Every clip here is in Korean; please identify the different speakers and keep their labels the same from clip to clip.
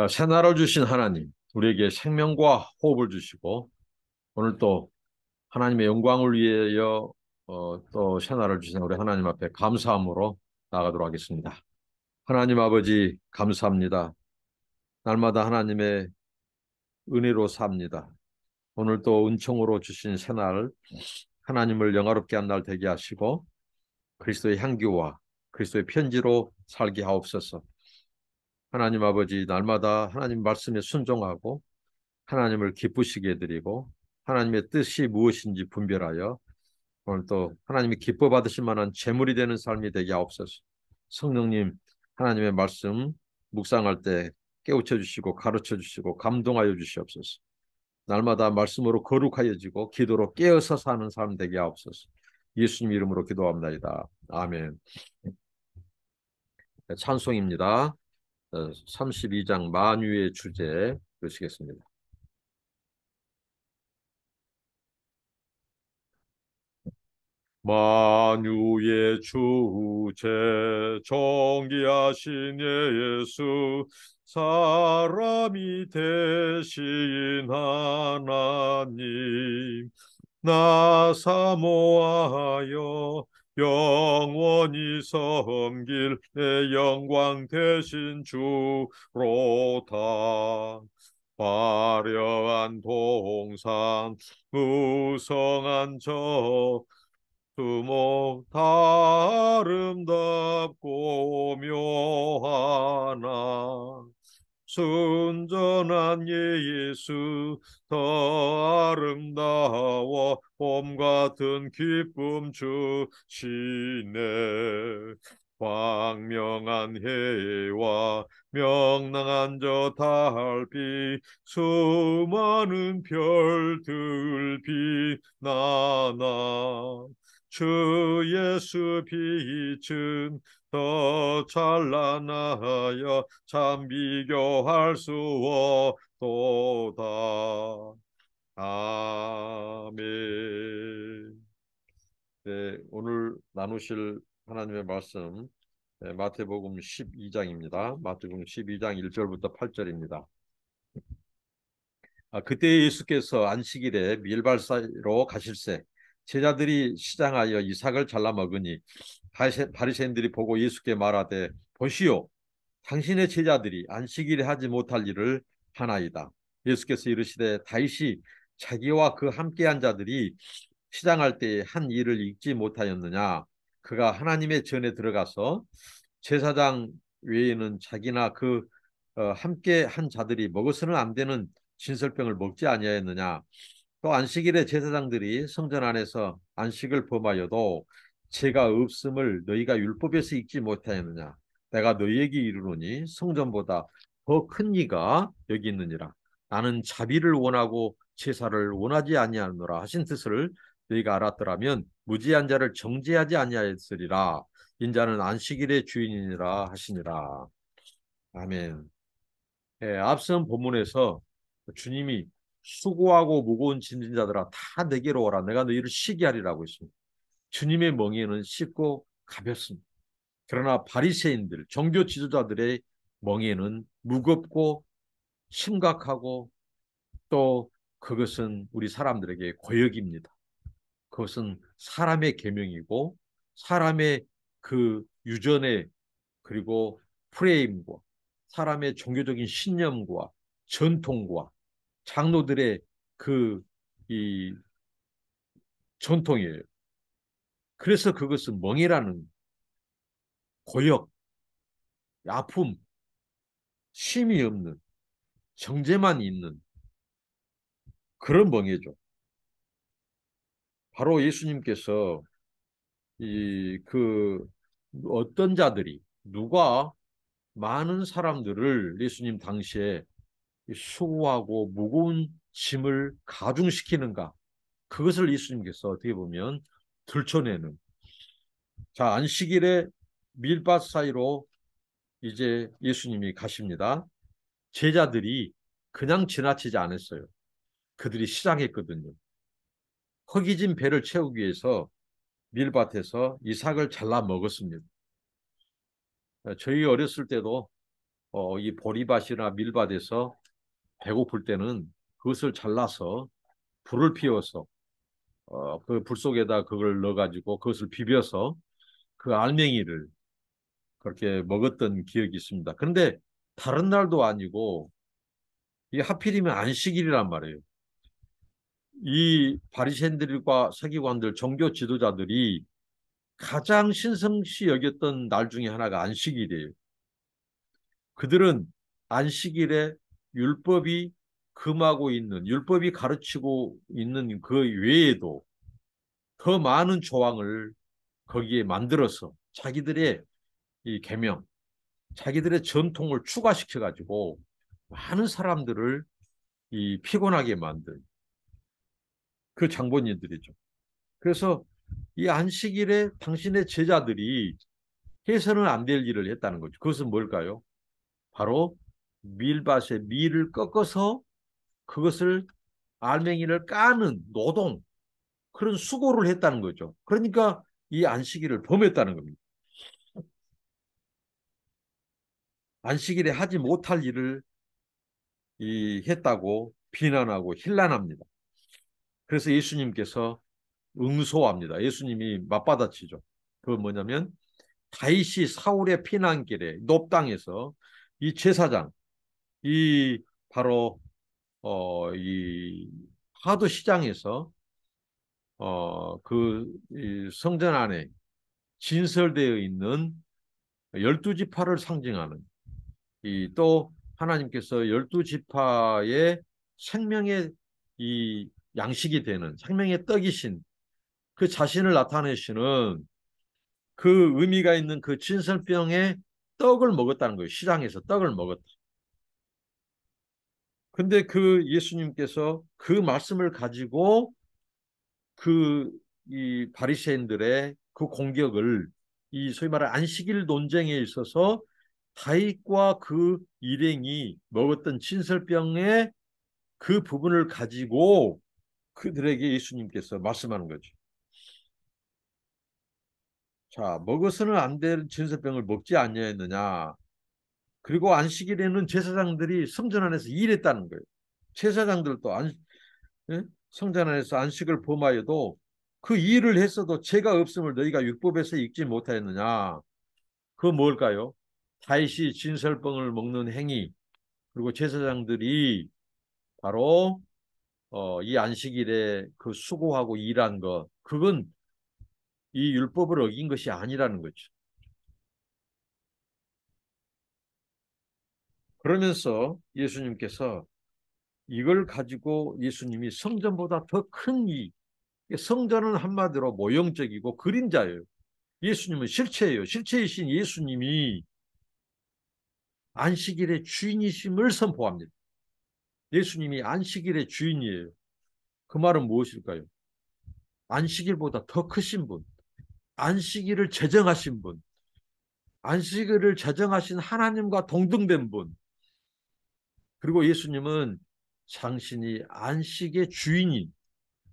Speaker 1: 새날을 주신 하나님, 우리에게 생명과 호흡을 주시고 오늘 또 하나님의 영광을 위하여 또 새날을 주신 우리 하나님 앞에 감사함으로 나아가도록 하겠습니다. 하나님 아버지 감사합니다. 날마다 하나님의 은혜로 삽니다. 오늘 또 은총으로 주신 새날 하나님을 영화롭게 한 날 되게 하시고 그리스도의 향기와 그리스도의 편지로 살게 하옵소서. 하나님 아버지 날마다 하나님 말씀에 순종하고 하나님을 기쁘시게 해드리고 하나님의 뜻이 무엇인지 분별하여 오늘 또 하나님이 기뻐 받으실 만한 제물이 되는 삶이 되게 하옵소서. 성령님 하나님의 말씀 묵상할 때 깨우쳐 주시고 가르쳐 주시고 감동하여 주시옵소서. 날마다 말씀으로 거룩하여지고 기도로 깨어서 사는 삶 되게 하옵소서. 예수님 이름으로 기도합니다. 아멘. 찬송입니다. 32장 만유의 주제 보시겠습니다. 만유의 주제 존귀하신 예수 사람이 되신 하나님 나 사모하여 영원히 섬길 내 영광 되신 주로다. 화려한 동산 무성한 저 두목 다 아름답고 묘하나 순전한 예수 더 아름다워 봄 같은 기쁨 주시네. 광명한 해와 명랑한 저 달빛 수많은 별들 빛나나 주 예수 빛은 더 찬란하여 참 비교할 수 없도다. 아멘. 네, 오늘 나누실 하나님의 말씀 마태복음 12장입니다. 마태복음 12장 1절부터 8절입니다. 그때 예수께서 안식일에 밀발사로 가실새 제자들이 시장하여 이삭을 잘라 먹으니 바리새인들이 보고 예수께 말하되 보시오 당신의 제자들이 안식일에 하지 못할 일을 하나이다. 예수께서 이르시되 다윗이 자기와 그 함께한 자들이 시장할 때에 한 일을 잊지 못하였느냐. 그가 하나님의 전에 들어가서 제사장 외에는 자기나 그 함께 한 자들이 먹어서는 안 되는 진설병을 먹지 아니하였느냐. 또 안식일에 제사장들이 성전 안에서 안식을 범하여도 죄가 없음을 너희가 율법에서 읽지 못하였느냐. 내가 너희에게 이르노니 성전보다 더 큰 이가 여기 있느니라. 나는 자비를 원하고 제사를 원하지 아니하노라 하신 뜻을 너희가 알았더라면 무지한 자를 정죄하지 아니하였으리라. 인자는 안식일의 주인이니라 하시니라. 아멘. 예, 앞선 본문에서 주님이 수고하고 무거운 짐진 자들아 다 내게로 오라 내가 너희를 쉬게 하리라고 했습니다. 주님의 멍에는 쉽고 가볍습니다. 그러나 바리새인들 종교 지도자들의 멍에는 무겁고 심각하고 또 그것은 우리 사람들에게 고역입니다. 그것은 사람의 계명이고 사람의 그 유전의 그리고 프레임과 사람의 종교적인 신념과 전통과 장로들의 그 이 전통이에요. 그래서 그것은 멍이라는 고역, 아픔, 쉼이 없는 정죄만 있는 그런 멍해죠. 바로 예수님께서 이 그 어떤 자들이 누가 많은 사람들을 예수님 당시에 수고하고 무거운 짐을 가중시키는가 그것을 예수님께서 어떻게 보면 들춰내는 자 안식일에 밀밭 사이로 이제 예수님이 가십니다. 제자들이 그냥 지나치지 않았어요. 그들이 시장했거든요. 허기진 배를 채우기 위해서 밀밭에서 이삭을 잘라 먹었습니다. 저희 어렸을 때도 이 보리밭이나 밀밭에서 배고플 때는 그것을 잘라서 불을 피워서 그 불 속에다 그걸 넣어가지고 그것을 비벼서 그 알맹이를 그렇게 먹었던 기억이 있습니다. 그런데 다른 날도 아니고 이 하필이면 안식일이란 말이에요. 이 바리새인들과 서기관들, 종교 지도자들이 가장 신성시 여겼던 날 중에 하나가 안식일이에요. 그들은 안식일에 율법이 금하고 있는, 율법이 가르치고 있는 그 외에도 더 많은 조항을 거기에 만들어서 자기들의 이 계명, 자기들의 전통을 추가시켜 가지고 많은 사람들을 이 피곤하게 만든 그 장본인들이죠. 그래서 이 안식일에 당신의 제자들이 해서는 안 될 일을 했다는 거죠. 그것은 뭘까요? 바로 밀밭에 밀을 꺾어서 그것을 알맹이를 까는 노동, 그런 수고를 했다는 거죠. 그러니까 이 안식일을 범했다는 겁니다. 안식일에 하지 못할 일을 했다고 비난하고 힐난합니다. 그래서 예수님께서 응소합니다. 예수님이 맞받아치죠. 그 뭐냐면 다윗이 사울의 피난길에 높당에서 이 제사장, 이 바로 이 하도 시장에서 이 성전 안에 진설되어 있는 열두 지파를 상징하는 이 또 하나님께서 열두 지파의 생명의 이 양식이 되는 생명의 떡이신 그 자신을 나타내시는 그 의미가 있는 그 진설병의 떡을 먹었다는 거예요. 시장에서 떡을 먹었다. 근데 그 예수님께서 그 말씀을 가지고 그 이 바리새인들의 그 공격을 이 소위 말하는 안식일 논쟁에 있어서 다윗과 그 일행이 먹었던 진설병의 그 부분을 가지고 그들에게 예수님께서 말씀하는 거죠. 자, 먹어서는 안 될 진설병을 먹지 아니하였느냐. 그리고 안식일에는 제사장들이 성전 안에서 일했다는 거예요. 제사장들도 예? 성전 안에서 안식을 범하여도 그 일을 했어도 죄가 없음을 너희가 율법에서 읽지 못하였느냐. 그 뭘까요? 다윗이 진설병을 먹는 행위, 그리고 제사장들이 바로 이 안식일에 그 수고하고 일한 것, 그건 이 율법을 어긴 것이 아니라는 거죠. 그러면서 예수님께서 이걸 가지고 예수님이 성전보다 더 큰 성전은 한마디로 모형적이고 그림자예요. 예수님은 실체예요. 실체이신 예수님이 안식일의 주인이심을 선포합니다. 예수님이 안식일의 주인이에요. 그 말은 무엇일까요? 안식일보다 더 크신 분, 안식일을 제정하신 분, 안식일을 제정하신 하나님과 동등된 분, 그리고 예수님은 당신이 안식의 주인인,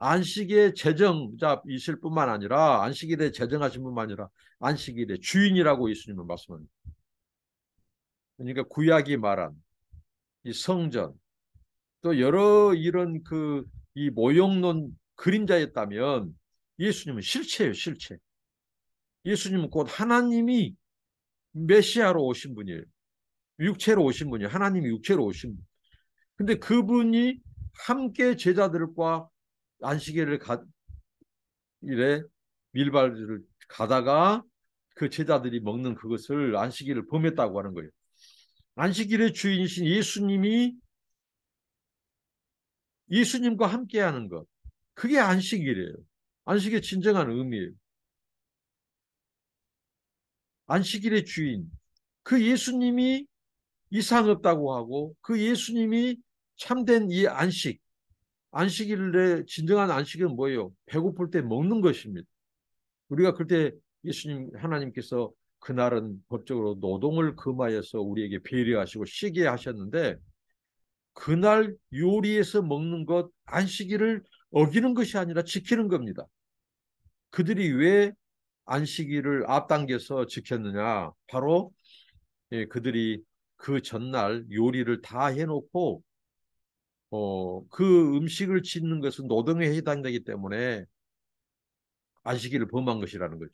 Speaker 1: 안식의 제정자이실 뿐만 아니라 안식일에 제정하신 뿐만 아니라 안식일의 주인이라고 예수님은 말씀합니다. 그러니까 구약이 말한 이 성전 또 여러 이런 그 이 모형론 그림자였다면 예수님은 실체예요, 실체. 예수님은 곧 하나님이 메시아로 오신 분이에요. 육체로 오신 분이에요. 하나님이 육체로 오신 분. 근데 그분이 함께 제자들과 안식일을 일에 밀발을 가다가 그 제자들이 먹는 그것을 안식일을 범했다고 하는 거예요. 안식일의 주인이신 예수님과 함께하는 것, 그게 안식일이에요. 안식의 진정한 의미예요. 안식일의 주인, 그 예수님이 이상 없다고 하고 그 예수님이 참된 이 안식일의 진정한 안식은 뭐예요? 배고플 때 먹는 것입니다. 우리가 그때 예수님 하나님께서 그날은 법적으로 노동을 금하여서 우리에게 배려하시고 쉬게 하셨는데 그날 요리해서 먹는 것 안식일을 어기는 것이 아니라 지키는 겁니다. 그들이 왜 안식일을 앞당겨서 지켰느냐? 바로 그들이 그 전날 요리를 다 해놓고 그 음식을 짓는 것은 노동에 해당되기 때문에 안식일을 범한 것이라는 거죠.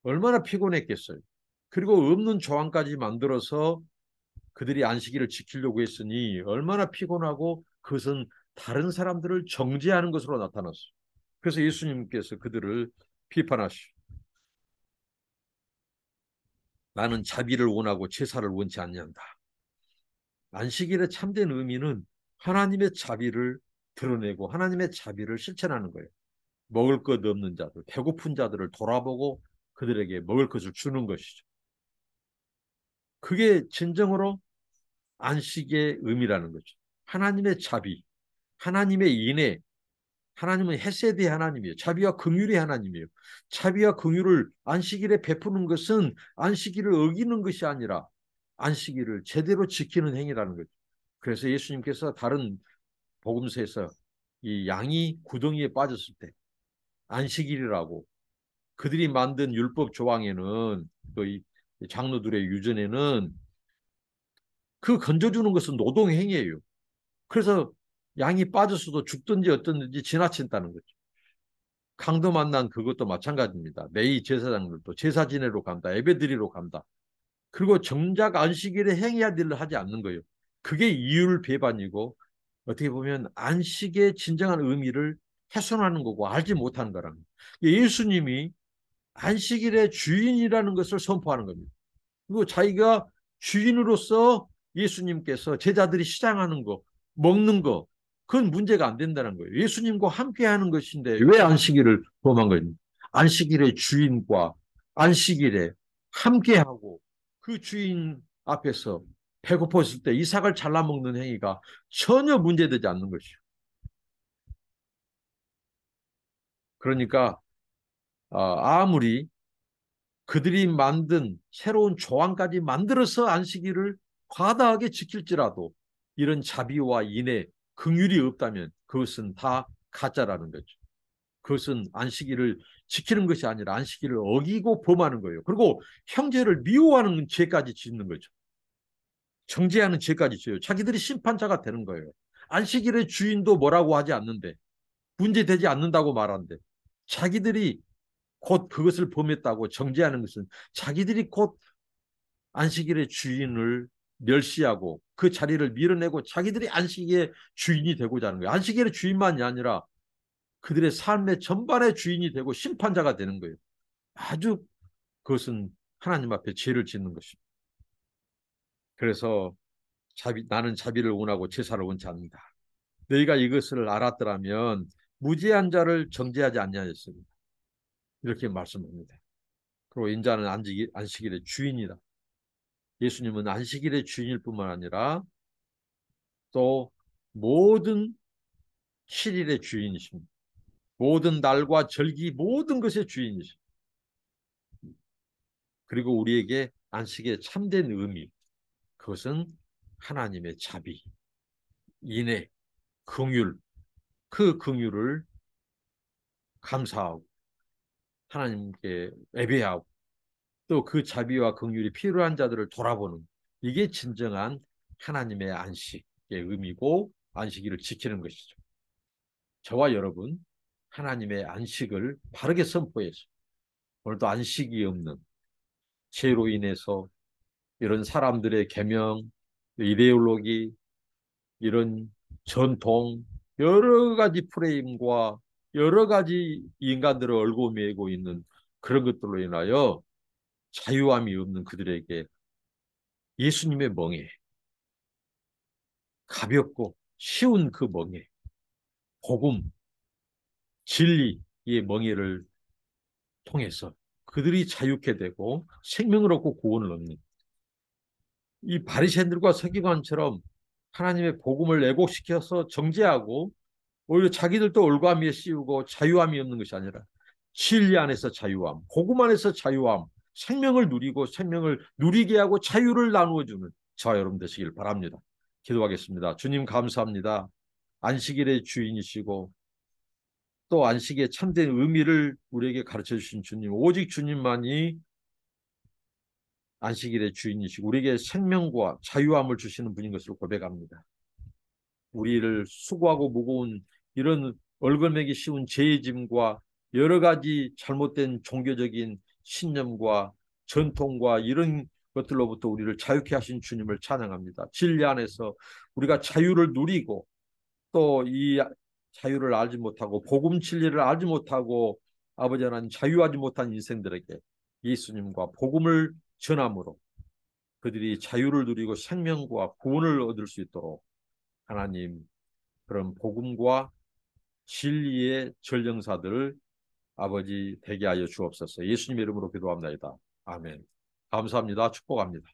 Speaker 1: 얼마나 피곤했겠어요. 그리고 없는 조항까지 만들어서 그들이 안식일을 지키려고 했으니 얼마나 피곤하고 그것은 다른 사람들을 정죄하는 것으로 나타났어요. 그래서 예수님께서 그들을 비판하시오. 나는 자비를 원하고 제사를 원치 않는다. 안식일의 참된 의미는 하나님의 자비를 드러내고 하나님의 자비를 실천하는 거예요. 먹을 것 없는 자들, 배고픈 자들을 돌아보고 그들에게 먹을 것을 주는 것이죠. 그게 진정으로 안식의 의미라는 거죠. 하나님의 자비, 하나님의 인애, 하나님은 헤세드의 하나님이에요. 자비와 긍휼의 하나님이에요. 자비와 긍휼을 안식일에 베푸는 것은 안식일을 어기는 것이 아니라 안식일을 제대로 지키는 행위라는 거죠. 그래서 예수님께서 다른 복음서에서 이 양이 구덩이에 빠졌을 때 안식일이라고 그들이 만든 율법 조항에는 그 장로들의 유전에는 그 건져주는 것은 노동 행위예요. 그래서 양이 빠졌어도 죽든지 어떻든지 지나친다는 거죠. 강도 만난 그것도 마찬가지입니다. 레위 제사장들도 제사 지내러 간다. 예배드리러 간다. 그리고 정작 안식일에 행해야 될 일을 하지 않는 거예요. 그게 이율 배반이고 어떻게 보면 안식의 진정한 의미를 훼손하는 거고 알지 못하는 거라는 거예요. 예수님이 안식일의 주인이라는 것을 선포하는 겁니다. 그리고 자기가 주인으로서 예수님께서 제자들이 시장하는 거, 먹는 거, 그건 문제가 안 된다는 거예요. 예수님과 함께 하는 것인데 왜 안식일을 범한 거예요? 안식일의 주인과 안식일에 함께하고 그 주인 앞에서 배고팠을 때 이삭을 잘라 먹는 행위가 전혀 문제되지 않는 것이죠. 그러니까 아무리 그들이 만든 새로운 조항까지 만들어서 안식일을 과다하게 지킬지라도 이런 자비와 인애, 긍휼이 없다면 그것은 다 가짜라는 거죠. 그것은 안식일을 지키는 것이 아니라 안식일을 어기고 범하는 거예요. 그리고 형제를 미워하는 죄까지 짓는 거죠. 정죄하는 죄까지 져요. 자기들이 심판자가 되는 거예요. 안식일의 주인도 뭐라고 하지 않는데 문제되지 않는다고 말하는데 자기들이 곧 그것을 범했다고 정죄하는 것은 자기들이 곧 안식일의 주인을 멸시하고 그 자리를 밀어내고 자기들이 안식일의 주인이 되고자 하는 거예요. 안식일의 주인만이 아니라 그들의 삶의 전반의 주인이 되고 심판자가 되는 거예요. 아주 그것은 하나님 앞에 죄를 짓는 것입니다. 그래서 나는 자비를 원하고 제사를 원치 않는다. 너희가 이것을 알았더라면 무죄한 자를 정죄하지 아니하였습니다. 이렇게 말씀합니다. 그리고 인자는 안식일의 주인이다. 예수님은 안식일의 주인일 뿐만 아니라 또 모든 7일의 주인이십니다. 모든 날과 절기 모든 것의 주인이십니다. 그리고 우리에게 안식의 참된 의미, 그것은 하나님의 자비, 인애, 긍휼, 그 긍휼을 감사하고 하나님께 예배하고 또 그 자비와 긍휼이 필요한 자들을 돌아보는 이게 진정한 하나님의 안식의 의미고 안식일을 지키는 것이죠. 저와 여러분 하나님의 안식을 바르게 선포해서 오늘도 안식이 없는 죄로 인해서 이런 사람들의 계명, 이데올로기, 이런 전통, 여러 가지 프레임과 여러 가지 인간들을 얽고 매고 있는 그런 것들로 인하여 자유함이 없는 그들에게 예수님의 멍에, 가볍고 쉬운 그 멍에, 복음, 진리의 멍에를 통해서 그들이 자유케 되고 생명을 얻고 구원을 얻는 이 바리새인들과 서기관처럼 하나님의 복음을 왜곡시켜서 정죄하고 오히려 자기들도 올가미에 씌우고 자유함이 없는 것이 아니라 진리 안에서 자유함, 복음 안에서 자유함, 생명을 누리고 생명을 누리게 하고 자유를 나누어주는 저와 여러분 되시길 바랍니다. 기도하겠습니다. 주님 감사합니다. 안식일의 주인이시고 또 안식의 참된 의미를 우리에게 가르쳐 주신 주님, 오직 주님만이 안식일의 주인이시고 우리에게 생명과 자유함을 주시는 분인 것을 고백합니다. 우리를 수고하고 무거운 이런 얼굴매기 쉬운 죄의 짐과 여러 가지 잘못된 종교적인 신념과 전통과 이런 것들로부터 우리를 자유케 하신 주님을 찬양합니다. 진리 안에서 우리가 자유를 누리고 또 이 자유를 알지 못하고 복음 진리를 알지 못하고 아버지 하나님 자유하지 못한 인생들에게 예수님과 복음을 전함으로 그들이 자유를 누리고 생명과 구원을 얻을 수 있도록 하나님 그런 복음과 진리의 전령사들을 아버지 되게 하여 주옵소서. 예수님의 이름으로 기도합니다. 아멘. 감사합니다. 축복합니다.